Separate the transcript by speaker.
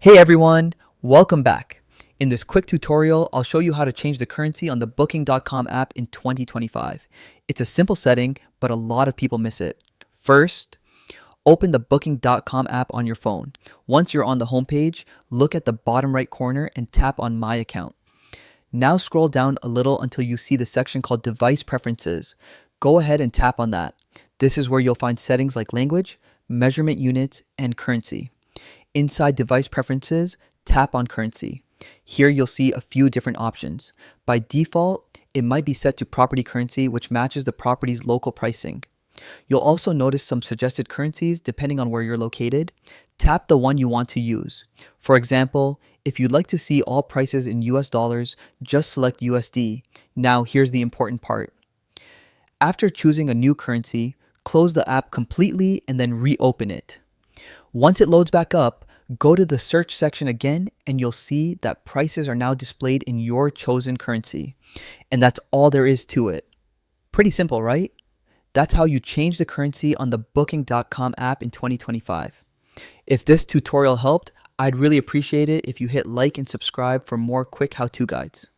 Speaker 1: Hey everyone, welcome back. In this quick tutorial, I'll show you how to change the currency on the Booking.com app in 2025. It's a simple setting, but a lot of people miss it. First, open the Booking.com app on your phone. Once you're on the homepage, look at the bottom right corner and tap on My Account. Now scroll down a little until you see the section called Device Preferences. Go ahead and tap on that. This is where you'll find settings like language, measurement units, and currency. Inside Device Preferences, tap on Currency. Here you'll see a few different options. By default, it might be set to property currency, which matches the property's local pricing. You'll also notice some suggested currencies depending on where you're located. Tap the one you want to use. For example, if you'd like to see all prices in US dollars, just select USD. Now here's the important part. After choosing a new currency, close the app completely and then reopen it. Once it loads back up, go to the search section again and you'll see that prices are now displayed in your chosen currency. And that's all there is to it. Pretty simple, right? That's how you change the currency on the Booking.com app in 2025. If this tutorial helped, I'd really appreciate it if you hit like and subscribe for more quick how-to guides.